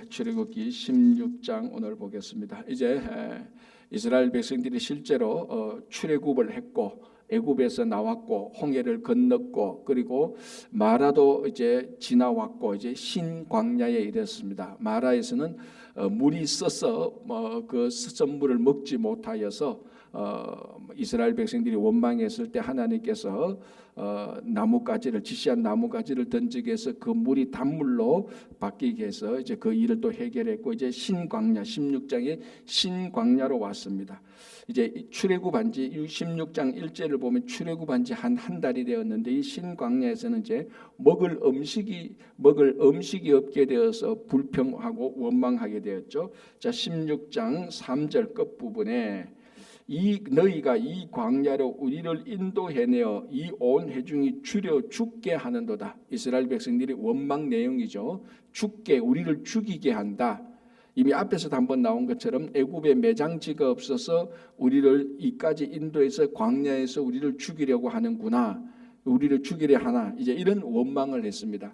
출애굽기 16장 오늘 보겠습니다. 이제 이스라엘 백성들이 실제로 출애굽을 했고 애굽에서 나왔고 홍해를 건넜고 그리고 마라도 이제 지나왔고 이제 신광야에 이르렀습니다. 마라에서는 물이 써서 그 수돗물을 먹지 못하여서 이스라엘 백성들이 원망했을 때 하나님께서 나뭇가지를 지시한 나뭇가지를 던지게 해서 그 물이 단물로 바뀌게 해서 이제 그 일을 또 해결했고 이제 신광야 16장에 신광야로 왔습니다. 이제 출애굽한 지 16장 1절을 보면 출애굽한 지 한 달이 되었는데 이 신광야에서는 이제 먹을 음식이 없게 되어서 불평하고 원망하게 되었죠. 자, 16장 3절 끝부분에 너희가 이 광야로 우리를 인도해내어 이 온 회중이 줄여 죽게 하는도다. 이스라엘 백성들이 원망 내용이죠. 우리를 죽이게 한다. 이미 앞에서도 한번 나온 것처럼 애굽에 매장지가 없어서 우리를 이까지 인도해서 광야에서 우리를 죽이려고 하는구나. 우리를 죽이려 하나. 이제 이런 원망을 했습니다.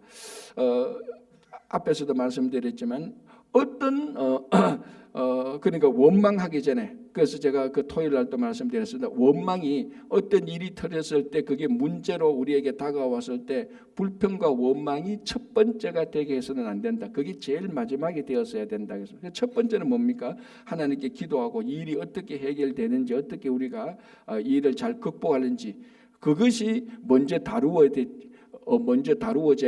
앞에서도 말씀드렸지만 그러니까 원망하기 전에, 그래서 제가 그 토요일 날도 말씀드렸습니다. 원망이 어떤 일이 터졌을 때 그게 문제로 우리에게 다가왔을 때 불평과 원망이 첫 번째가 되게 해서는 안 된다. 그게 제일 마지막에 되었어야 된다. 그래서 첫 번째는 뭡니까? 하나님께 기도하고 이 일이 어떻게 해결되는지, 어떻게 우리가 이 일을 잘 극복하는지, 그것이 먼저 다루어져야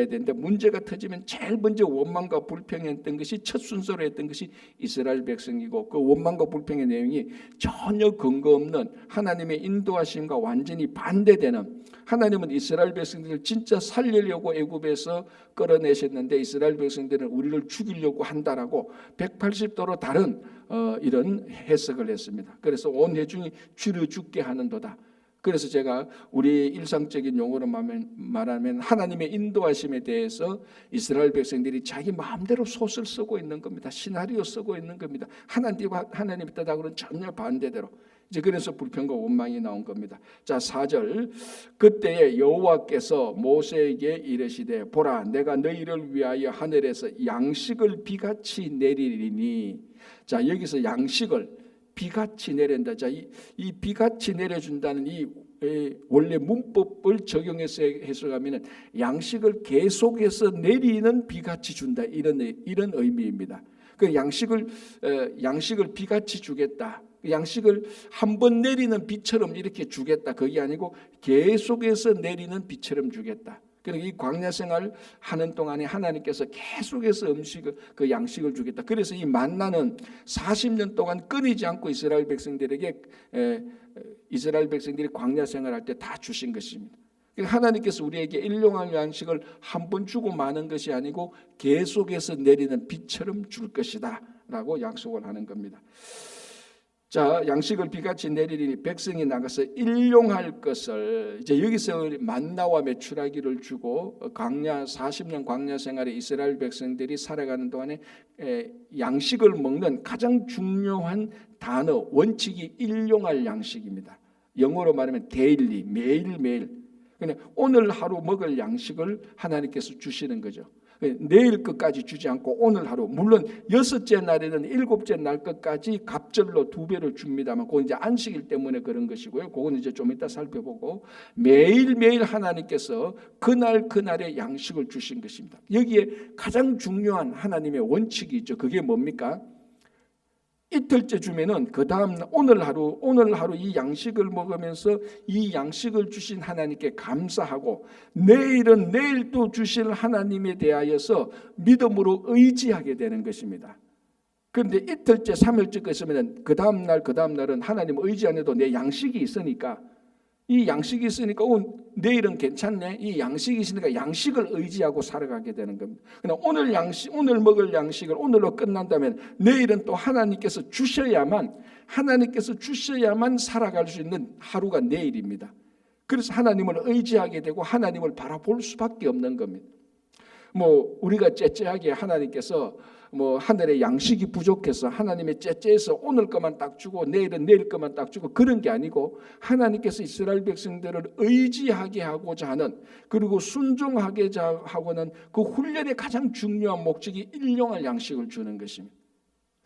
되는데 문제가 터지면 제일 먼저 원망과 불평했던 것이 첫 순서로 했던 것이 이스라엘 백성이고, 그 원망과 불평의 내용이 전혀 근거 없는 하나님의 인도하심과 완전히 반대되는, 하나님은 이스라엘 백성들을 진짜 살리려고 애굽에서 끌어내셨는데 이스라엘 백성들은 우리를 죽이려고 한다라고 180도로 다른 이런 해석을 했습니다. 그래서 온 회중이 줄여 죽게 하는도다. 그래서 제가 우리 일상적인 용어로 말하면 하나님의 인도하심에 대해서 이스라엘 백성들이 자기 마음대로 솥을 쓰고 있는 겁니다. 시나리오 쓰고 있는 겁니다. 하나님의 뜻하고는 전혀 반대대로. 이제 그래서 불평과 원망이 나온 겁니다. 자, 4절. 그때에 여호와께서 모세에게 이르시되 보라, 내가 너희를 위하여 하늘에서 양식을 비같이 내리리니. 자, 여기서 양식을 비같이 내린다. 자, 이 비같이 내려준다는 이 원래 문법을 적용해서 해석하면은 양식을 계속해서 내리는 비같이 준다, 이런 의미입니다. 그 양식을 비같이 주겠다. 양식을 한 번 내리는 비처럼 이렇게 주겠다. 그게 아니고 계속해서 내리는 비처럼 주겠다. 그러니까 이 광야 생활 하는 동안에 하나님께서 계속해서 그 양식을 주겠다. 그래서 이 만나는 40년 동안 끊이지 않고 이스라엘 백성들이 광야 생활할 때 다 주신 것입니다. 그러니까 하나님께서 우리에게 일용할 양식을 한 번 주고 마는 것이 아니고 계속해서 내리는 비처럼 줄 것이다라고 약속을 하는 겁니다. 자, 양식을 비같이 내리니 백성이 나가서 일용할 것을, 이제 여기서 만나와 메추라기를 주고 40년 광야 생활에 이스라엘 백성들이 살아가는 동안에 양식을 먹는 가장 중요한 단어, 원칙이 일용할 양식입니다. 영어로 말하면 데일리, 매일매일. 그냥 오늘 하루 먹을 양식을 하나님께서 주시는 거죠. 내일 것까지 주지 않고 오늘 하루, 물론 6째 날에는 7째 날 것까지 갑절로 2배를 줍니다만 그건 이제 안식일 때문에 그런 것이고요. 그건 이제 좀 이따 살펴보고, 매일매일 하나님께서 그날의 양식을 주신 것입니다. 여기에 가장 중요한 하나님의 원칙이 있죠. 그게 뭡니까? 이틀째 주면은 그 다음 오늘 하루 이 양식을 먹으면서 이 양식을 주신 하나님께 감사하고, 내일은 내일 또 주실 하나님에 대하여서 믿음으로 의지하게 되는 것입니다. 그런데 이틀째 3일째 있으면 그 다음 날은 하나님 의지 안 해도 내 양식이 있으니까, 이 양식이 있으니까 내일은 괜찮네, 이 양식이 있으니까 양식을 의지하고 살아가게 되는 겁니다. 그러나 오늘 먹을 양식을 오늘로 끝난다면 내일은 또 하나님께서 주셔야만 살아갈 수 있는 하루가 내일입니다. 그래서 하나님을 의지하게 되고 하나님을 바라볼 수밖에 없는 겁니다. 뭐 우리가 째째하게 하나님께서 뭐 하늘에 양식이 부족해서 하나님의 째째해서 오늘 것만 딱 주고 내일은 내일 것만 딱 주고 그런 게 아니고, 하나님께서 이스라엘 백성들을 의지하게 하고자 하는, 그리고 순종하게 하고는 그 훈련의 가장 중요한 목적이 일용할 양식을 주는 것입니다.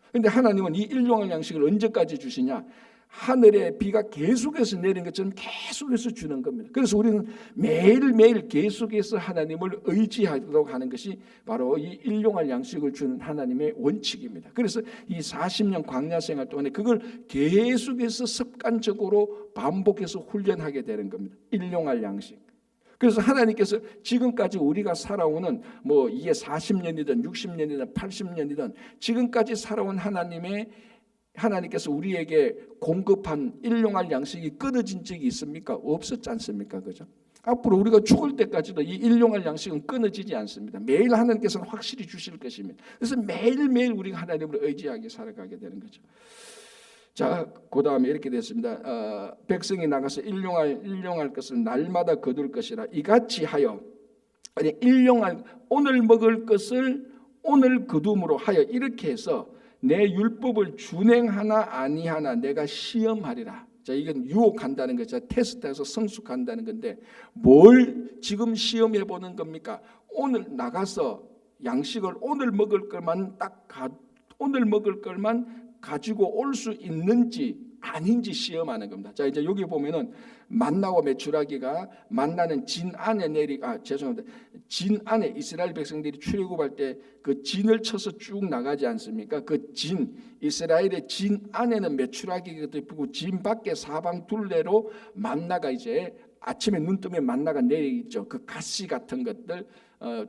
그런데 하나님은 이 일용할 양식을 언제까지 주시냐? 하늘에 비가 계속해서 내리는 것처럼 계속해서 주는 겁니다. 그래서 우리는 매일매일 계속해서 하나님을 의지하도록 하는 것이 바로 이 일용할 양식을 주는 하나님의 원칙입니다. 그래서 이 40년 광야 생활 동안에 그걸 계속해서 습관적으로 반복해서 훈련하게 되는 겁니다. 일용할 양식. 그래서 하나님께서 지금까지 우리가 살아오는 뭐 이게 40년이든 60년이든 80년이든 지금까지 살아온 하나님께서 우리에게 공급한 일용할 양식이 끊어진 적이 있습니까? 없었지 않습니까? 그죠? 앞으로 우리가 죽을 때까지도 이 일용할 양식은 끊어지지 않습니다. 매일 하나님께서는 확실히 주실 것입니다. 그래서 매일매일 우리가 하나님을 의지하게 살아가게 되는 거죠. 자, 그 다음에 이렇게 됐습니다. 백성이 나가서 일용할 것을 날마다 거둘 것이라 이같이 하여, 아니 일용할 오늘 먹을 것을 오늘 거둠으로 하여, 이렇게 해서 내 율법을 준행하나 아니하나 내가 시험하리라. 자, 이건 유혹한다는 거죠. 테스트해서 성숙한다는 건데, 뭘 지금 시험해 보는 겁니까? 오늘 나가서 양식을 오늘 먹을 것만 가지고 올 수 있는지 아닌지 시험하는 겁니다. 자, 이제 여기 보면은 만나와 메추라기가 만나는 진 안에 진 안에 이스라엘 백성들이 출애굽할 때 그 진을 쳐서 쭉 나가지 않습니까? 그 진, 이스라엘의 진 안에는 메추라기가 있고 진 밖에 사방 둘레로 만나가, 이제 아침에 눈 뜨면 만나가 내리죠. 그 가시 같은 것들,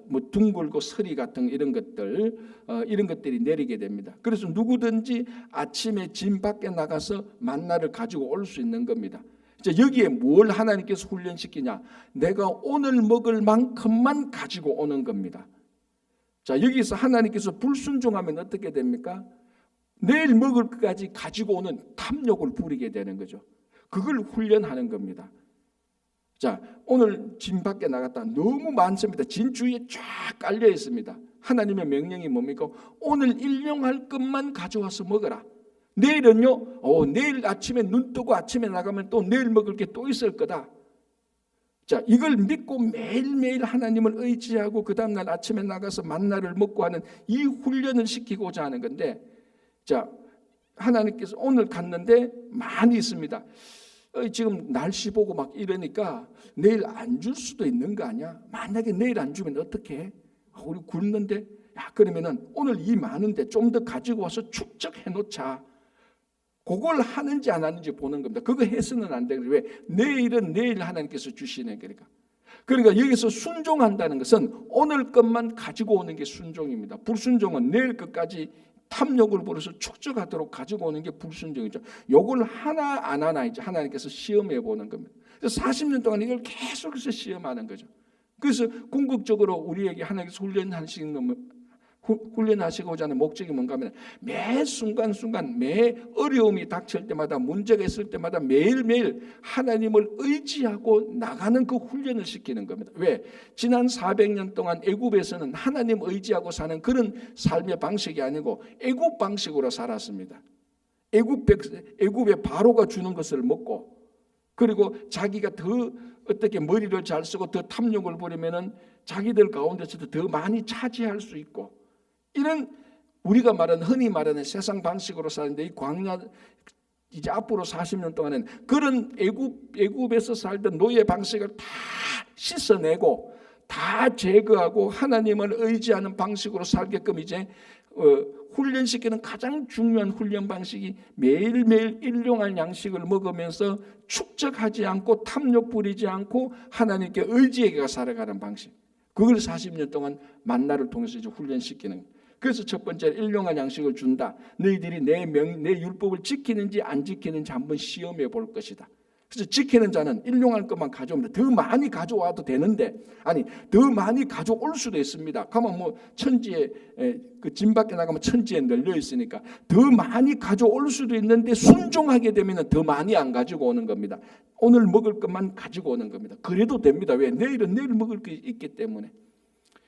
뭐 둥글고 서리 같은 이런 것들이 내리게 됩니다. 그래서 누구든지 아침에 진 밖에 나가서 만나를 가지고 올 수 있는 겁니다. 여기에 뭘 하나님께서 훈련시키냐? 내가 오늘 먹을 만큼만 가지고 오는 겁니다. 자, 여기서 하나님께서 불순종하면 어떻게 됩니까? 내일 먹을 것까지 가지고 오는 탐욕을 부리게 되는 거죠. 그걸 훈련하는 겁니다. 자, 오늘 진 밖에 나갔다 너무 많습니다. 진 주위에 쫙 깔려 있습니다. 하나님의 명령이 뭡니까? 오늘 일용할 것만 가져와서 먹어라. 내일은요, 내일 아침에 눈 뜨고 아침에 나가면 또 내일 먹을 게 또 있을 거다. 자, 이걸 믿고 매일매일 하나님을 의지하고 그 다음날 아침에 나가서 만나를 먹고 하는 이 훈련을 시키고자 하는 건데, 자, 하나님께서 오늘 갔는데 많이 있습니다. 지금 날씨 보고 막 이러니까 내일 안 줄 수도 있는 거 아니야? 만약에 내일 안 주면 어떻게 해? 우리 굶는데? 야, 그러면은 오늘 이 많은데 좀 더 가지고 와서 축적해 놓자. 그걸 하는지 안 하는지 보는 겁니다. 그거 해서는 안 되거든요. 왜? 내일은 내일 하나님께서 주시는 거니까. 그러니까 여기서 순종한다는 것은 오늘 것만 가지고 오는 게 순종입니다. 불순종은 내일 것까지 탐욕을 부려서 축적하도록 가지고 오는 게 불순종이죠. 요걸 하나 안 하나 이제 하나님께서 시험해 보는 겁니다. 그래서 40년 동안 이걸 계속해서 시험하는 거죠. 그래서 궁극적으로 우리에게 하나님께서 훈련하시고자 하는 목적이 뭔가 하면 매 순간순간 매 어려움이 닥칠 때마다 문제가 있을 때마다 매일매일 하나님을 의지하고 나가는 그 훈련을 시키는 겁니다. 왜? 지난 400년 동안 애굽에서는 하나님 의지하고 사는 그런 삶의 방식이 아니고 애굽 방식으로 살았습니다. 애굽의 바로가 주는 것을 먹고, 그리고 자기가 더 어떻게 머리를 잘 쓰고 더 탐욕을 부리면은 자기들 가운데서도 더 많이 차지할 수 있고, 이런 우리가 말하는 흔히 말하는 세상 방식으로 사는데, 이 광야 이제 앞으로 40년 동안은 그런 애굽에서 살던 노예 방식을 다 씻어내고 다 제거하고 하나님을 의지하는 방식으로 살게끔 이제 훈련시키는 가장 중요한 훈련 방식이 매일매일 일용할 양식을 먹으면서 축적하지 않고 탐욕 부리지 않고 하나님께 의지해가 살아가는 방식. 그걸 40년 동안 만나를 통해서 이제 훈련시키는. 그래서 첫 번째 일용할 양식을 준다. 너희들이 내 율법을 지키는지 안 지키는지 한번 시험해 볼 것이다. 그래서 지키는 자는 일용할 것만 가져오면 더 많이 가져와도 되는데, 아니 더 많이 가져올 수도 있습니다. 가면 뭐 천지에 그 진 밖에 나가면 천지에 널려 있으니까 더 많이 가져올 수도 있는데 순종하게 되면 더 많이 안 가지고 오는 겁니다. 오늘 먹을 것만 가지고 오는 겁니다. 그래도 됩니다. 왜? 내일은 내일 먹을 게 있기 때문에.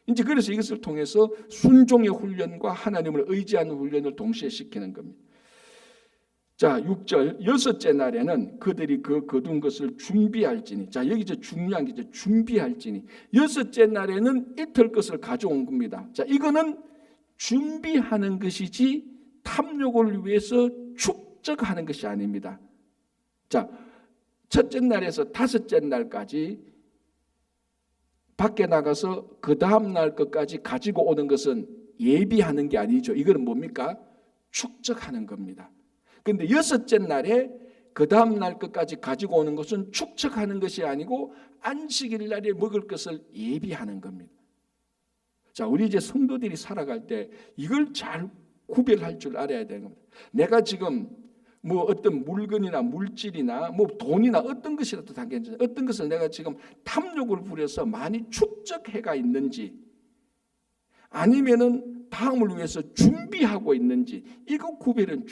이제 그래서 이것을 통해서 순종의 훈련과 하나님을 의지하는 훈련을 동시에 시키는 겁니다. 자, 6절 여섯째 날에는 그들이 그 거둔 것을 준비할지니. 자, 여기 이제 중요한 게 이제 준비할지니. 여섯째 날에는 이틀 것을 가져온 겁니다. 자, 이거는 준비하는 것이지 탐욕을 위해서 축적하는 것이 아닙니다. 자, 첫째 날에서 다섯째 날까지 밖에 나가서 그 다음 날 것까지 가지고 오는 것은 예비하는 게 아니죠. 이거는 뭡니까? 축적하는 겁니다. 그런데 여섯째 날에 그 다음 날 것까지 가지고 오는 것은 축적하는 것이 아니고 안식일 날에 먹을 것을 예비하는 겁니다. 자, 우리 이제 성도들이 살아갈 때 이걸 잘 구별할 줄 알아야 되는 겁니다. 내가 지금 뭐 어떤 물건이나 물질이나 뭐 돈이나 어떤 것이라도 다 괜찮아요. 어떤 것을 내가 지금 탐욕을 부려서 많이 축적해가 있는지, 아니면은 다음을 위해서 준비하고 있는지, 이거 구별은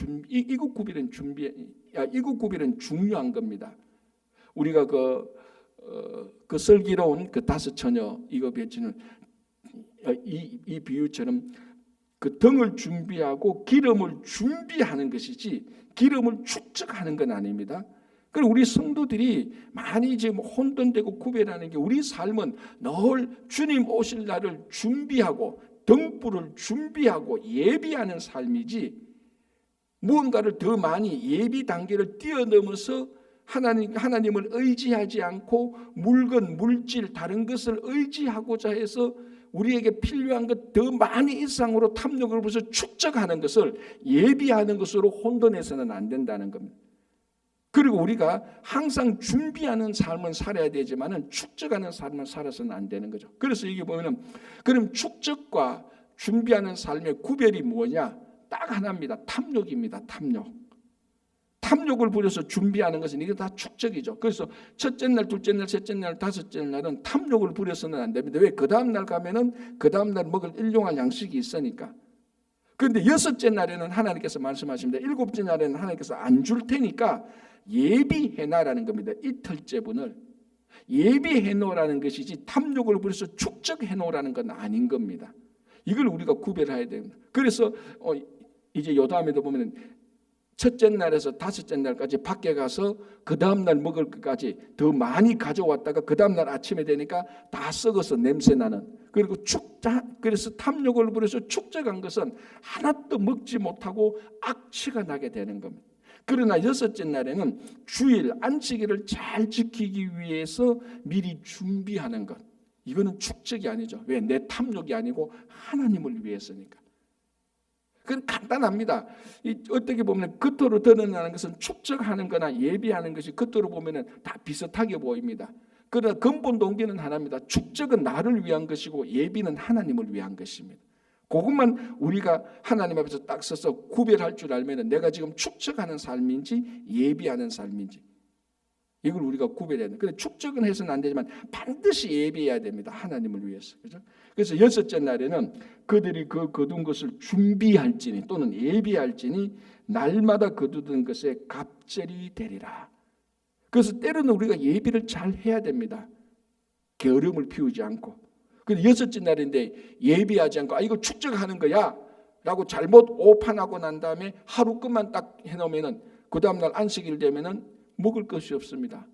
중요한 겁니다. 우리가 그 슬기로운 그 다섯 처녀 이거 배치는 이 비유처럼 그 등을 준비하고 기름을 준비하는 것이지 기름을 축적하는 건 아닙니다. 그리고 우리 성도들이 많이 지금 혼돈되고 구별하는 게, 우리 삶은 늘 주님 오실 날을 준비하고 등불을 준비하고 예비하는 삶이지, 무언가를 더 많이 예비 단계를 뛰어넘어서 하나님을 의지하지 않고 물건, 물질, 다른 것을 의지하고자 해서 우리에게 필요한 것 더 많이 이상으로 탐욕을 부어서 축적하는 것을 예비하는 것으로 혼돈해서는 안 된다는 겁니다. 그리고 우리가 항상 준비하는 삶을 살아야 되지만은 축적하는 삶을 살아서는 안 되는 거죠. 그래서 이게 보면은, 그럼 축적과 준비하는 삶의 구별이 뭐냐? 딱 하나입니다. 탐욕입니다. 탐욕을 부려서 준비하는 것은 이게 다 축적이죠. 그래서 첫째 날, 둘째 날, 셋째 날, 다섯째 날은 탐욕을 부려서는 안 됩니다. 왜? 그 다음 날 가면은 그 다음 날 먹을 일용할 양식이 있으니까. 그런데 여섯째 날에는 하나님께서 말씀하십니다. 일곱째 날에는 하나님께서 안 줄 테니까 예비해놔라는 겁니다. 이틀째 분을 예비해놓으라는 것이지 탐욕을 부려서 축적해놓으라는 건 아닌 겁니다. 이걸 우리가 구별해야 됩니다. 그래서 이제 요 다음에도 보면 첫째 날에서 다섯째 날까지 밖에 가서 그 다음 날 먹을 것까지 더 많이 가져왔다가 그 다음 날 아침에 되니까 다 썩어서 냄새나는, 그리고 그래서 탐욕을 부려서 축적한 것은 하나도 먹지 못하고 악취가 나게 되는 겁니다. 그러나 여섯째 날에는 주일 안식일을 잘 지키기 위해서 미리 준비하는 것, 이거는 축적이 아니죠. 왜? 내 탐욕이 아니고 하나님을 위해서니까. 그건 간단합니다. 어떻게 보면 겉으로 드러나는 것은 축적하는 거나 예비하는 것이 겉으로 보면 다 비슷하게 보입니다. 그러나 근본 동기는 하나입니다. 축적은 나를 위한 것이고 예비는 하나님을 위한 것입니다. 그것만 우리가 하나님 앞에서 딱 서서 구별할 줄 알면 내가 지금 축적하는 삶인지 예비하는 삶인지, 이걸 우리가 구별해야 돼요. 근데 축적은 해서는 안 되지만 반드시 예비해야 됩니다. 하나님을 위해서. 그죠? 그래서 여섯째 날에는 그들이 그 거둔 것을 준비할지니 또는 예비할지니 날마다 거두던 것에 갑절이 되리라. 그래서 때로는 우리가 예비를 잘 해야 됩니다. 게으름을 피우지 않고. 근데 여섯째 날인데 예비하지 않고 이거 축적하는 거야 라고 잘못 오판하고 난 다음에 하루 끝만 딱 해놓으면은 그 다음날 안식일 되면은 먹을 것이 없습니다.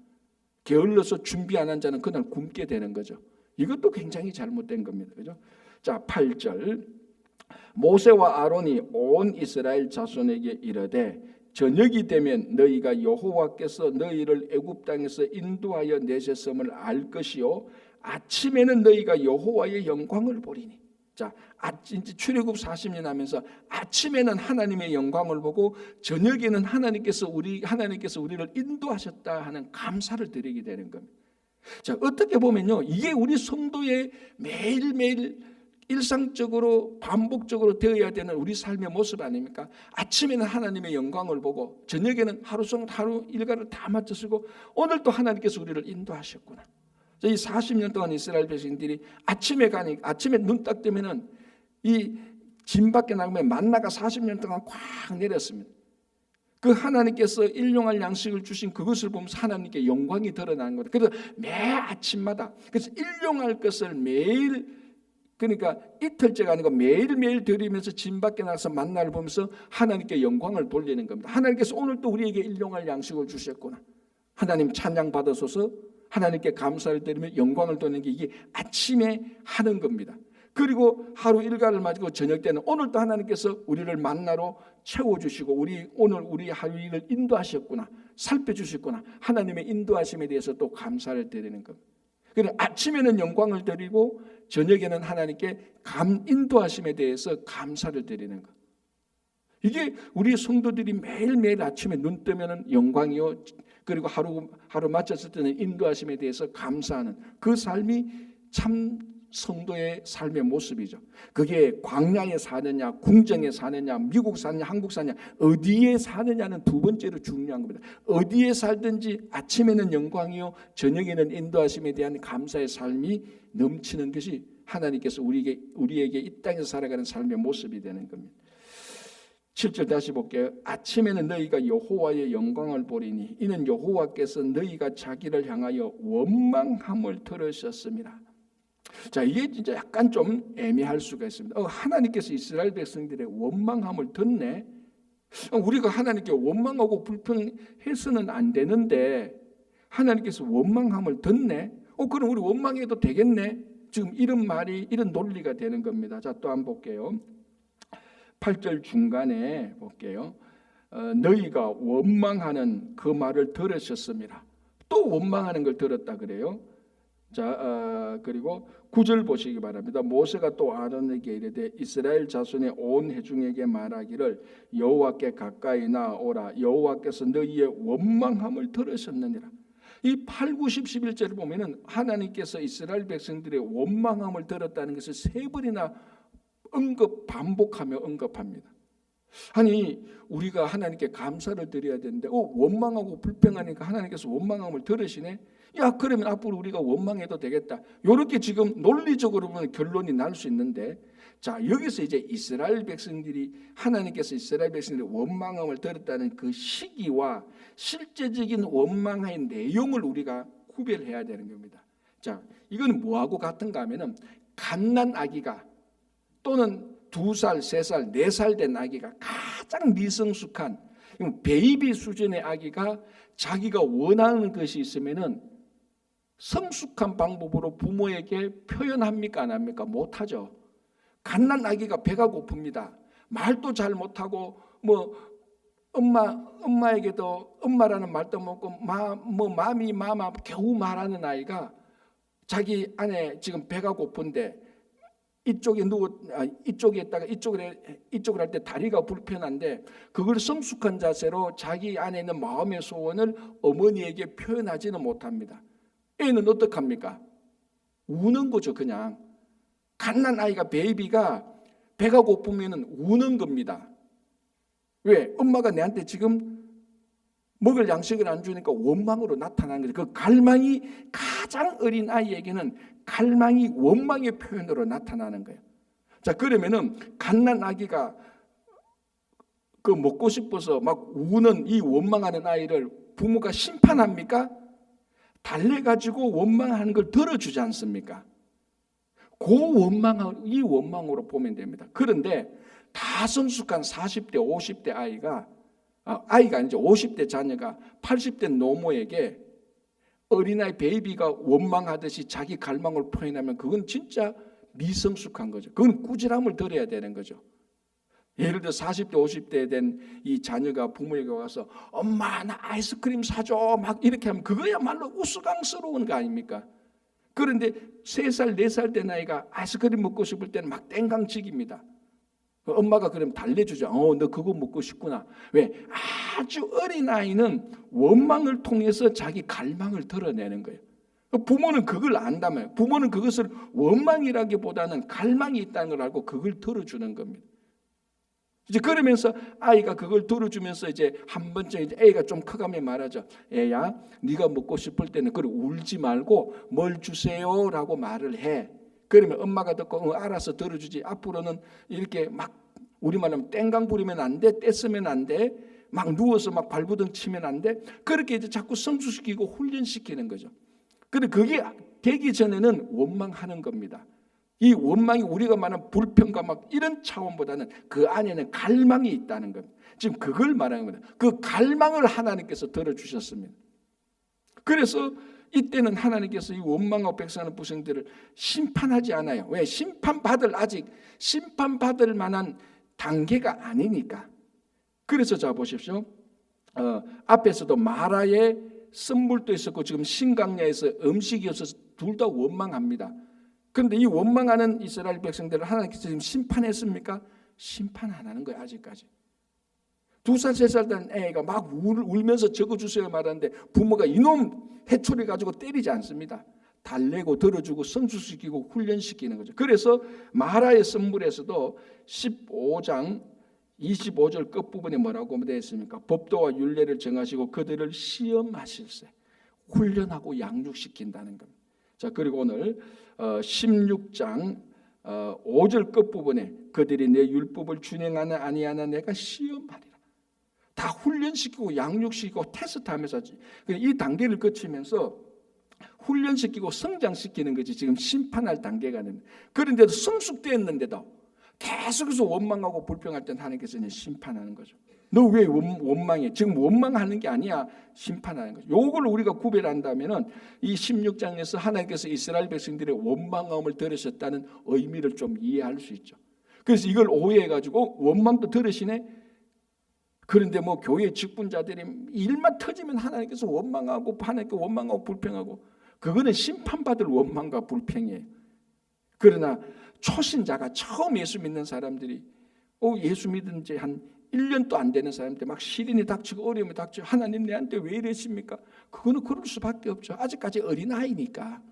게을러서 준비 안 한 자는 그날 굶게 되는 거죠. 이것도 굉장히 잘못된 겁니다. 그죠? 자, 8절. 모세와 아론이 온 이스라엘 자손에게 이르되 저녁이 되면 너희가 여호와께서 너희를 애굽 땅에서 인도하여 내셨음을 알 것이요 아침에는 너희가 여호와의 영광을 보리니. 자, 이제 출애굽 40년 하면서 아침에는 하나님의 영광을 보고 저녁에는 하나님께서 우리를 인도하셨다 하는 감사를 드리게 되는 겁니다. 자, 어떻게 보면요, 이게 우리 성도의 매일매일 일상적으로 반복적으로 되어야 되는 우리 삶의 모습 아닙니까? 아침에는 하나님의 영광을 보고 저녁에는 하루 종일 하루 일과를 다 마쳐 쓰고 오늘도 하나님께서 우리를 인도하셨구나. 이 40년 동안 이스라엘 백성들이 아침에 눈 딱 뜨면은 이 진 밖에 나가면 만나가 40년 동안 꽉 내렸습니다. 그 하나님께서 일용할 양식을 주신 그것을 보면서 하나님께 영광이 드러나는 거다. 그래서 매 아침마다, 그래서 일용할 것을 매일 그러니까 이틀째가 아니고 매일매일 드리면서 진 밖에 나가서 만나를 보면서 하나님께 영광을 돌리는 겁니다. 하나님께서 오늘 또 우리에게 일용할 양식을 주셨구나. 하나님 찬양 받으소서. 하나님께 감사를 드리며 영광을 돌리는 게 이게 아침에 하는 겁니다. 그리고 하루 일과를 마치고 저녁 때는 오늘도 하나님께서 우리를 만나로 채워주시고 오늘 우리 하루 일을 인도하셨구나, 살펴주셨구나, 하나님의 인도하심에 대해서 또 감사를 드리는 겁니다. 그래서 아침에는 영광을 드리고 저녁에는 하나님께 인도하심에 대해서 감사를 드리는 것. 이게 우리 성도들이 매일매일 아침에 눈 뜨면은 영광이요, 그리고 하루 마쳤을 때는 인도하심에 대해서 감사하는 그 삶이 참 성도의 삶의 모습이죠. 그게 광야에 사느냐, 궁정에 사느냐, 미국 사느냐, 한국 사느냐, 어디에 사느냐는 두 번째로 중요한 겁니다. 어디에 살든지 아침에는 영광이요, 저녁에는 인도하심에 대한 감사의 삶이 넘치는 것이 하나님께서 우리에게 이 땅에서 살아가는 삶의 모습이 되는 겁니다. 7절 다시 볼게요. 아침에는 너희가 여호와의 영광을 보리니 이는 여호와께서 너희가 자기를 향하여 원망함을 들으셨습니다. 자, 이게 진짜 약간 좀 애매할 수가 있습니다. 하나님께서 이스라엘 백성들의 원망함을 듣네. 우리가 하나님께 원망하고 불평해서는 안 되는데 하나님께서 원망함을 듣네. 그럼 우리 원망해도 되겠네. 지금 이런 말이, 이런 논리가 되는 겁니다. 자, 또 한번 볼게요. 8절 중간에 볼게요. 너희가 원망하는 그 말을 들으셨습니다. 또 원망하는 걸 들었다 그래요. 자, 그리고 9절 보시기 바랍니다. 모세가 또 아론에게 이르되 이스라엘 자손의 온 회중에게 말하기를 여호와께 가까이 나오라. 여호와께서 너희의 원망함을 들으셨느니라. 이 8, 9, 10, 11절을 보면은 하나님께서 이스라엘 백성들의 원망함을 들었다는 것을 세 번이나 반복하며 언급합니다. 아니, 우리가 하나님께 감사를 드려야 되는데 원망하고 불평하니까 하나님께서 원망함을 들으시네. 야, 그러면 앞으로 우리가 원망해도 되겠다. 이렇게 지금 논리적으로 보면 결론이 날 수 있는데, 자, 여기서 이제 하나님께서 이스라엘 백성들이 원망함을 들었다는 그 시기와 실제적인 원망의 내용을 우리가 구별해야 되는 겁니다. 자, 이건 뭐하고 같은가 하면은 갓난 아기가 또는 2살, 3살, 4살 된 아기가 가장 미성숙한 베이비 수준의 아기가 자기가 원하는 것이 있으면은 성숙한 방법으로 부모에게 표현합니까? 안 합니까? 못하죠. 갓난 아기가 배가 고픕니다. 말도 잘 못하고 엄마에게도 엄마라는 말도 못고 마미 마마 겨우 말하는 아이가 자기 안에 지금 배가 고픈데 이쪽에 있다가 이쪽을 할 때 다리가 불편한데 그걸 성숙한 자세로 자기 안에 있는 마음의 소원을 어머니에게 표현하지는 못합니다. 애는 어떡합니까? 우는 거죠. 그냥 갓난 아이가, 베이비가 배가 고프면 우는 겁니다. 왜? 엄마가 내한테 지금 먹을 양식을 안 주니까 원망으로 나타나는 거죠. 그 갈망이 가장 어린 아이에게는 갈망이 원망의 표현으로 나타나는 거예요. 자, 그러면은 갓난 아기가 그 먹고 싶어서 막 우는 이 원망하는 아이를 부모가 심판합니까? 달래가지고 원망하는 걸 들어주지 않습니까? 이 원망으로 보면 됩니다. 그런데 다 성숙한 40대, 50대 아이가 아니죠. 50대 자녀가 80대 노모에게 어린아이 베이비가 원망하듯이 자기 갈망을 표현하면 그건 진짜 미성숙한 거죠. 그건 꾸지람을 들어야 되는 거죠. 예를 들어 40대 50대 된 이 자녀가 부모에게 와서 엄마 나 아이스크림 사줘 막 이렇게 하면 그거야말로 우스꽝스러운 거 아닙니까? 그런데 3살 4살 된 아이가 아이스크림 먹고 싶을 때는 막 땡강치기입니다. 엄마가 그럼 달래주죠. 너 그거 먹고 싶구나. 왜? 아주 어린 아이는 원망을 통해서 자기 갈망을 드러내는 거예요. 부모는 그걸 안다며요. 부모는 그것을 원망이라기보다는 갈망이 있다는 걸 알고 그걸 들어주는 겁니다. 이제 그러면서 아이가 그걸 들어주면서 이제 한 번쯤 이제 애가 좀 커가면 말하죠. 애야, 네가 먹고 싶을 때는 그래 울지 말고 뭘 주세요라고 말을 해. 그러면 엄마가 듣고 알아서 들어주지. 앞으로는 이렇게 막 우리말로 하면 땡강 부리면 안 돼, 떼쓰면 안 돼, 막 누워서 막 발부둥 치면 안 돼. 그렇게 이제 자꾸 성숙시키고 훈련시키는 거죠. 그런데 그게 되기 전에는 원망하는 겁니다. 이 원망이 우리가 말하는 불평과 막 이런 차원보다는 그 안에는 갈망이 있다는 겁니다. 지금 그걸 말하는 겁니다. 그 갈망을 하나님께서 들어주셨습니다. 그래서 이때는 하나님께서 이 원망하고 백성하는 백성들을 심판하지 않아요. 왜? 아직 심판받을 만한 단계가 아니니까. 그래서 자 보십시오. 앞에서도 마라의 선물도 있었고 지금 신강야에서 음식이 없어서 둘 다 원망합니다. 그런데 이 원망하는 이스라엘 백성들을 하나님께서 지금 심판했습니까? 심판 안 하는 거예요. 아직까지. 2살, 3살 된 애가 막 울면서 적어주세요 말하는데 부모가 이놈 해초리 가지고 때리지 않습니다. 달래고 들어주고 성숙시키고 훈련시키는 거죠. 그래서 마라의 선물에서도 15장 25절 끝부분에 뭐라고 되어 있습니까? 법도와 율례를 정하시고 그들을 시험하실세. 훈련하고 양육시킨다는 겁니다. 자, 그리고 오늘 16장 5절 끝부분에 그들이 내 율법을 준행하나 아니하나 내가 시험하리라. 다 훈련시키고 양육시키고 테스트하면서 이 단계를 거치면서 훈련시키고 성장시키는 것이 지금 심판할 단계가 됩니다. 그런데도 성숙되었는데도 계속해서 원망하고 불평할 때 하나님께서 심판하는 거죠. 너 왜 원망해? 지금 원망하는 게 아니야. 심판하는 거죠. 요걸 우리가 구별한다면은 이 16장에서 하나님께서 이스라엘 백성들의 원망함을 들으셨다는 의미를 좀 이해할 수 있죠. 그래서 이걸 오해해가지고 원망도 들으시네. 그런데 뭐 교회 직분자들이 일만 터지면 하나님께서 원망하고 하나님께 원망하고 불평하고 그거는 심판받을 원망과 불평이에요. 그러나 초신자가 처음 예수 믿는 사람들이 예수 믿은 지 한 1년도 안 되는 사람들 막 시련이 닥치고 어려움이 닥치고 하나님 내한테 왜 이러십니까? 그거는 그럴 수밖에 없죠. 아직까지 어린아이니까.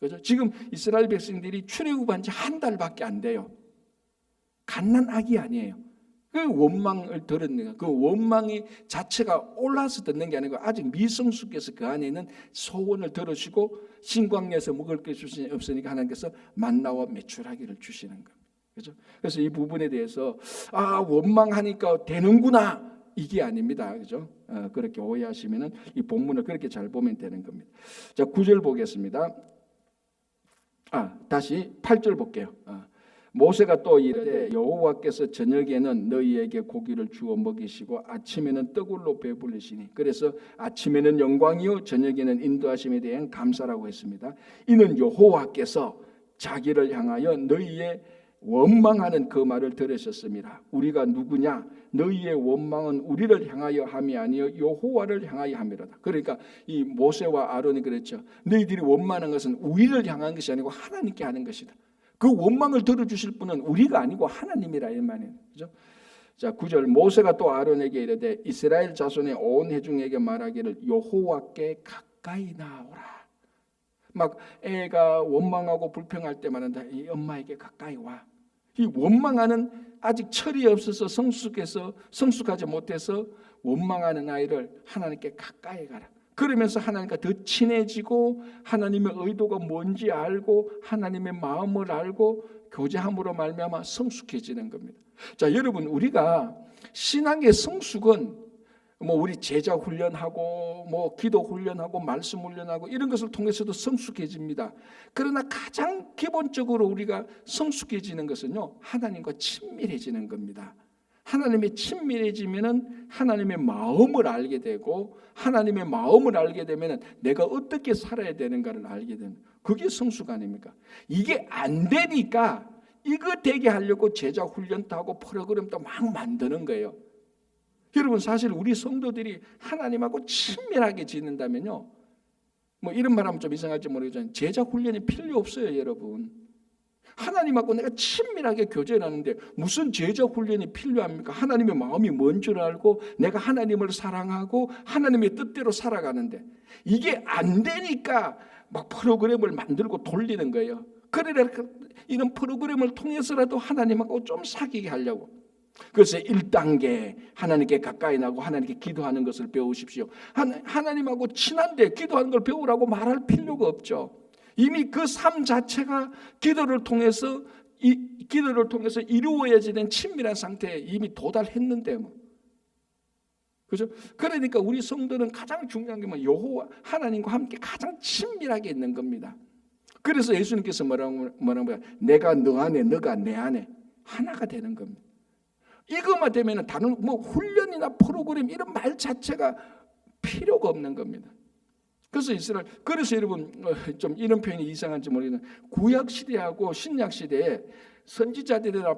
그죠? 지금 이스라엘 백성들이 출애굽한 지 한 달밖에 안 돼요. 갓난아기 아니에요. 그 원망을 들었는 그 원망이 자체가 올라서 듣는 게 아니고 아직 미성숙해서 그 안에 있는 소원을 들으시고 신광야에서 먹을 것이 없으니까 하나님께서 만나와 메추라기를 주시는 겁니다. 그렇죠? 그래서 이 부분에 대해서 원망하니까 되는구나 이게 아닙니다. 그죠? 그렇게 오해하시면은 이 본문을 그렇게 잘 보면 되는 겁니다. 자, 9절 보겠습니다. 다시 8절 볼게요. 모세가 또 이르되 여호와께서 저녁에는 너희에게 고기를 주어 먹이시고 아침에는 떡으로 배불리시니 그래서 아침에는 영광이요 저녁에는 인도하심에 대한 감사라고 했습니다. 이는 여호와께서 자기를 향하여 너희의 원망하는 그 말을 들으셨습니다. 우리가 누구냐? 너희의 원망은 우리를 향하여 함이 아니요 여호와를 향하여 함이로다. 그러니까 이 모세와 아론이 그랬죠. 너희들이 원망하는 것은 우리를 향한 것이 아니고 하나님께 하는 것이다. 그 원망을 들어주실 분은 우리가 아니고 하나님이라 이 말이에요. 그죠? 자, 9절 모세가 또 아론에게 이르되 이스라엘 자손의 온 회중에게 말하기를 여호와께 가까이 나오라. 막 애가 원망하고 불평할 때마다 이 엄마에게 가까이 와. 이 원망하는 아직 철이 없어서 성숙하지 못해서 원망하는 아이를 하나님께 가까이 가라. 그러면서 하나님과 더 친해지고 하나님의 의도가 뭔지 알고 하나님의 마음을 알고 교제함으로 말미암아 성숙해지는 겁니다. 자, 여러분 우리가 신앙의 성숙은 뭐 우리 제자 훈련하고 뭐 기도 훈련하고 말씀 훈련하고 이런 것을 통해서도 성숙해집니다. 그러나 가장 기본적으로 우리가 성숙해지는 것은요 하나님과 친밀해지는 겁니다. 하나님의 친밀해지면은 하나님의 마음을 알게 되고 하나님의 마음을 알게 되면은 내가 어떻게 살아야 되는가를 알게 되는 그게 성숙 아닙니까? 이게 안 되니까 이거 되게 하려고 제자 훈련도 하고 프로그램도 막 만드는 거예요. 여러분 사실 우리 성도들이 하나님하고 친밀하게 지낸다면요 뭐 이런 말하면 좀 이상할지 모르겠지만 제자 훈련이 필요 없어요. 여러분 하나님하고 내가 친밀하게 교제를 하는데 무슨 제자 훈련이 필요합니까? 하나님의 마음이 뭔 줄 알고 내가 하나님을 사랑하고 하나님의 뜻대로 살아가는데 이게 안 되니까 막 프로그램을 만들고 돌리는 거예요. 그래야 이런 프로그램을 통해서라도 하나님하고 좀 사귀게 하려고. 그래서 1단계 하나님께 가까이 나고 하나님께 기도하는 것을 배우십시오. 하나님하고 친한데 기도하는 걸 배우라고 말할 필요가 없죠. 이미 그 삶 자체가 기도를 통해서 이루어야지는 친밀한 상태에 이미 도달했는데 뭐. 그죠? 그러니까 우리 성도는 가장 중요한 게 뭐 여호와 하나님과 함께 가장 친밀하게 있는 겁니다. 그래서 예수님께서 뭐라고 내가 너 안에 너가 내 안에 하나가 되는 겁니다. 이것만 되면 다른 뭐 훈련이나 프로그램 이런 말 자체가 필요가 없는 겁니다. 그래서 여러분 좀 이런 표현이 이상한지 모르겠는데 구약 시대하고 신약 시대에 선지자들이나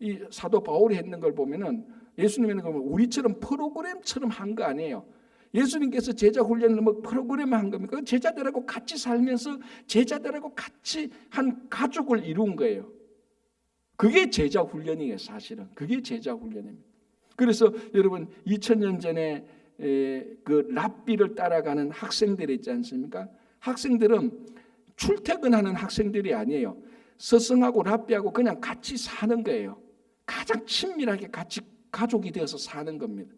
이 사도 바울이 했는 걸 보면은 예수님이 했는 걸 보면 우리처럼 프로그램처럼 한 거 아니에요. 예수님께서 제자 훈련을 뭐 프로그램을 한 겁니까? 제자들하고 같이 살면서 제자들하고 같이 한 가족을 이룬 거예요. 그게 제자 훈련이에요, 사실은. 그게 제자 훈련입니다. 그래서 여러분 2000년 전에 그 랍비를 따라가는 학생들이 있지 않습니까? 학생들은 출퇴근하는 학생들이 아니에요. 스승하고 랍비하고 그냥 같이 사는 거예요. 가장 친밀하게 같이 가족이 되어서 사는 겁니다.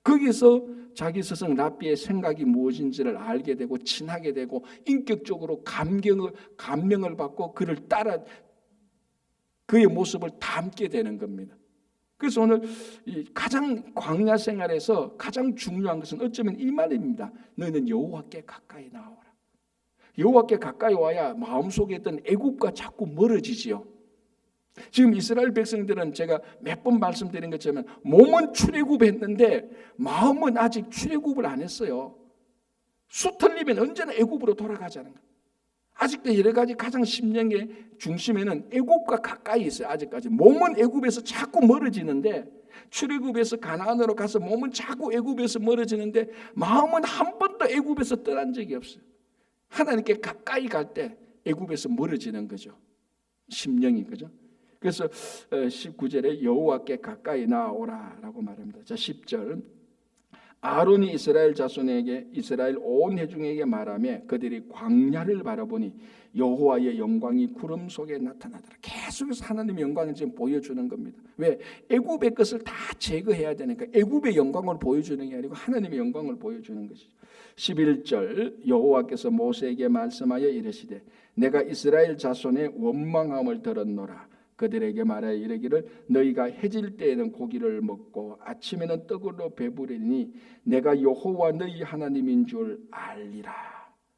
거기서 자기 스승 랍비의 생각이 무엇인지를 알게 되고 친하게 되고 인격적으로 감명을 받고 그를 따라 그의 모습을 담게 되는 겁니다. 그래서 오늘 가장 광야 생활에서 가장 중요한 것은 어쩌면 이 말입니다. 너희는 여호와께 가까이 나오라. 여호와께 가까이 와야 마음속에 있던 애굽과 자꾸 멀어지지요. 지금 이스라엘 백성들은 제가 몇 번 말씀드린 것처럼 몸은 출애굽했는데 마음은 아직 출애굽을 안 했어요. 수 틀리면 언제나 애굽으로 돌아가자는 거예요. 아직도 여러 가지 가장 심령의 중심에는 애굽과 가까이 있어요. 아직까지 몸은 애굽에서 자꾸 멀어지는데 출애굽에서 가나안으로 가서 몸은 자꾸 애굽에서 멀어지는데 마음은 한 번도 애굽에서 떠난 적이 없어요. 하나님께 가까이 갈 때 애굽에서 멀어지는 거죠. 심령이 그죠? 그래서 19절에 여호와께 가까이 나오라라고 말합니다. 자 10절 아론이 이스라엘 자손에게 이스라엘 온 회중에게 말하며 그들이 광야를 바라보니 여호와의 영광이 구름 속에 나타나더라. 계속해서 하나님의 영광을 지금 보여주는 겁니다. 왜? 애굽의 것을 다 제거해야 되니까 애굽의 영광을 보여주는 게 아니고 하나님의 영광을 보여주는 것이죠. 11절 여호와께서 모세에게 말씀하여 이르시되 내가 이스라엘 자손의 원망함을 들었노라. 그들에게 말하여 이르기를 너희가 해질 때에는 고기를 먹고 아침에는 떡으로 배부르니 내가 여호와 너희 하나님인 줄 알리라.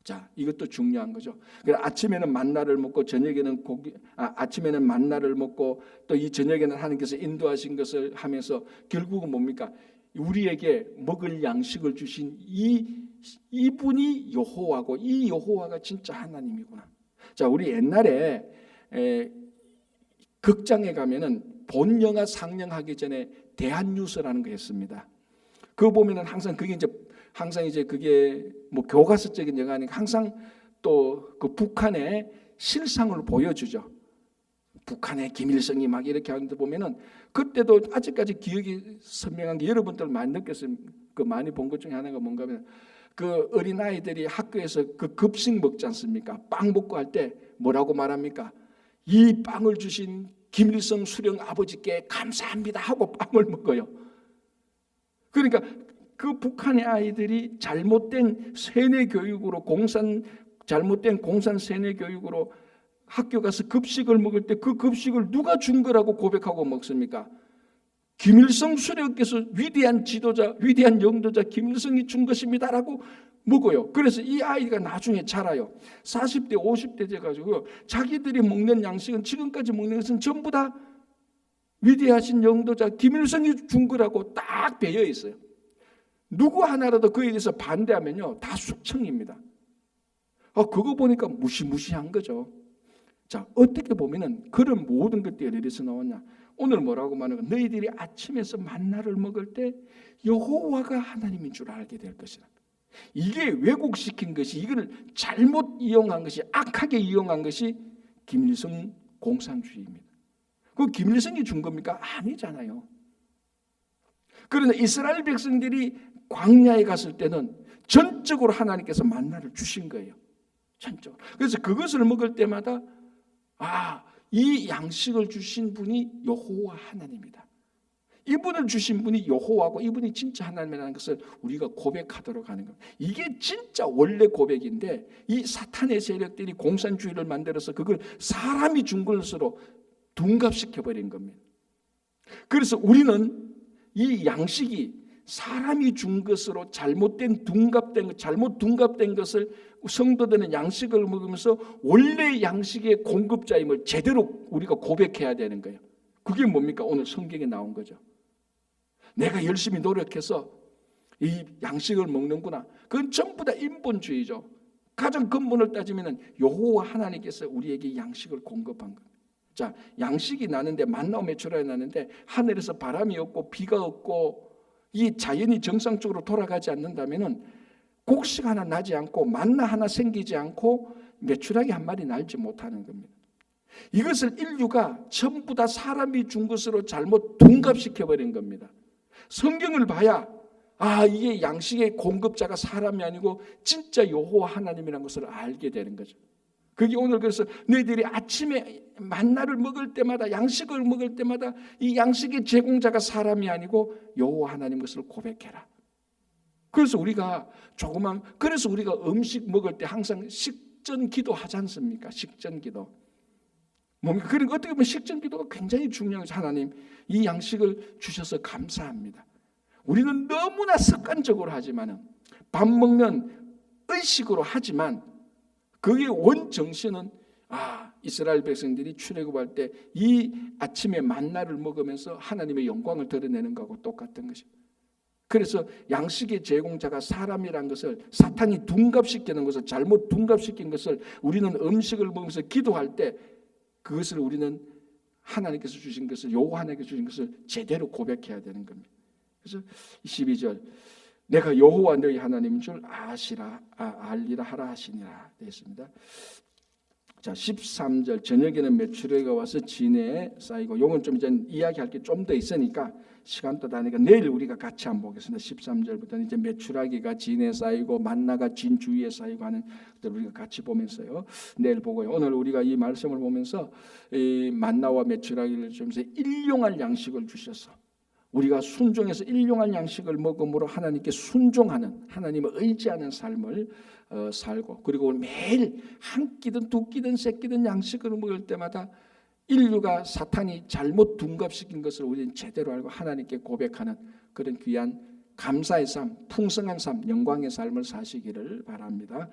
자, 이것도 중요한 거죠. 그래서 아침에는 만나를 먹고 저녁에는 아침에는 만나를 먹고 또 이 저녁에는 하나님께서 인도하신 것을 하면서 결국은 뭡니까? 우리에게 먹을 양식을 주신 이분이 여호와고 이 여호와가 진짜 하나님이구나. 자, 우리 옛날에 극장에 가면은 본 영화 상영하기 전에 대한뉴스라는 거 했습니다. 그거 보면은 항상 그게 뭐 교과서적인 영화니까 항상 또 그 북한의 실상을 보여주죠. 북한의 김일성이 막 이렇게 하는데 보면은 그때도 아직까지 기억이 선명한 게 여러분들 많이 느꼈어요. 그 많이 본 것 중에 하나가 뭔가 하면 그 어린 아이들이 학교에서 그 급식 먹지 않습니까? 빵 먹고 할 때 뭐라고 말합니까? 이 빵을 주신 김일성 수령 아버지께 감사합니다 하고 빵을 먹어요. 그러니까 그 북한의 아이들이 잘못된 세뇌 교육으로 잘못된 공산 세뇌 교육으로 학교 가서 급식을 먹을 때 그 급식을 누가 준 거라고 고백하고 먹습니까? 김일성 수령께서 위대한 지도자, 위대한 영도자 김일성이 준 것입니다라고 먹어요. 그래서 이 아이가 나중에 자라요. 40대, 50대 돼가지고 자기들이 먹는 양식은 지금까지 먹는 것은 전부 다 위대하신 영도자 김일성이 준 거라고 딱 배어 있어요. 누구 하나라도 그에 대해서 반대하면요 다 숙청입니다. 그거 보니까 무시무시한 거죠. 자, 어떻게 보면은 그런 모든 것들이 어디서 나왔냐? 오늘 뭐라고 말하는 거야? 너희들이 아침에서 만나를 먹을 때 여호와가 하나님인 줄 알게 될 것이라. 이게 왜곡시킨 것이, 이걸 잘못 이용한 것이, 악하게 이용한 것이 김일성 공산주의입니다. 그 김일성이 준 겁니까? 아니잖아요. 그러나 이스라엘 백성들이 광야에 갔을 때는 전적으로 하나님께서 만나를 주신 거예요. 전적으로. 그래서 그것을 먹을 때마다 이 양식을 주신 분이 여호와 하나님이다. 이분을 주신 분이 여호와고 이분이 진짜 하나님이라는 것을 우리가 고백하도록 하는 겁니다. 이게 진짜 원래 고백인데 이 사탄의 세력들이 공산주의를 만들어서 그걸 사람이 준 것으로 둔갑시켜버린 겁니다. 그래서 우리는 이 양식이 사람이 준 것으로 잘못 둔갑된 것을 성도들은 양식을 먹으면서 원래 양식의 공급자임을 제대로 우리가 고백해야 되는 거예요. 그게 뭡니까? 오늘 성경에 나온 거죠. 내가 열심히 노력해서 이 양식을 먹는구나. 그건 전부 다 인본주의죠. 가장 근본을 따지면 여호와 하나님께서 우리에게 양식을 공급한 겁니다. 자, 양식이 나는데 만나와 메추라기 나는데 하늘에서 바람이 없고 비가 없고 이 자연이 정상적으로 돌아가지 않는다면은 곡식 하나 나지 않고 만나 하나 생기지 않고 메추라기 한 마리 날지 못하는 겁니다. 이것을 인류가 전부 다 사람이 준 것으로 잘못 둔갑시켜 버린 겁니다. 성경을 봐야 이게 양식의 공급자가 사람이 아니고 진짜 여호와 하나님이라는 것을 알게 되는 거죠. 그게 오늘 그래서 너희들이 아침에 만나를 먹을 때마다 양식을 먹을 때마다 이 양식의 제공자가 사람이 아니고 여호와 하나님 것을 고백해라. 그래서 우리가 그래서 우리가 음식 먹을 때 항상 식전 기도하지 않습니까? 식전 기도. 뭡니까? 그러니까 어떻게 보면 식전 기도가 굉장히 중요해서 하나님 이 양식을 주셔서 감사합니다. 우리는 너무나 습관적으로 하지만은 밥 먹는 의식으로 하지만 그게 원 정신은 이스라엘 백성들이 출애굽할 때 이 아침에 만나를 먹으면서 하나님의 영광을 드러내는 것하고 똑같은 것입니다. 그래서 양식의 제공자가 사람이란 것을 사탄이 둔갑시키는 것을 잘못 둔갑시킨 것을 우리는 음식을 먹으면서 기도할 때 그것을 우리는 하나님께서 주신 것을 여호와 하나님께서 주신 것을 제대로 고백해야 되는 겁니다. 그래서 12절 내가 여호와 너희 하나님인 줄 알리라 하라 하시니라 되어 있습니다. 자, 13절 저녁에는 메추라기가 와서 진해에 쌓이고 요건 좀 이제 이야기할 게 좀 더 있으니까 시간도 다니까 내일 우리가 같이 한번 보겠습니다. 13절부터는 이제 메추라기가 진해에 쌓이고 만나가 진 주위에 쌓이고 하는 것들 우리가 같이 보면서요. 내일 보고요. 오늘 우리가 이 말씀을 보면서 이 만나와 메추라기를 주면서 일용할 양식을 주셔서 우리가 순종해서 일용할 양식을 먹음으로 하나님께 순종하는 하나님을 의지하는 삶을 살고 그리고 매일 한 끼든 두 끼든 세 끼든 양식을 먹을 때마다 인류가 사탄이 잘못 둔갑시킨 것을 우리는 제대로 알고 하나님께 고백하는 그런 귀한 감사의 삶, 풍성한 삶, 영광의 삶을 사시기를 바랍니다.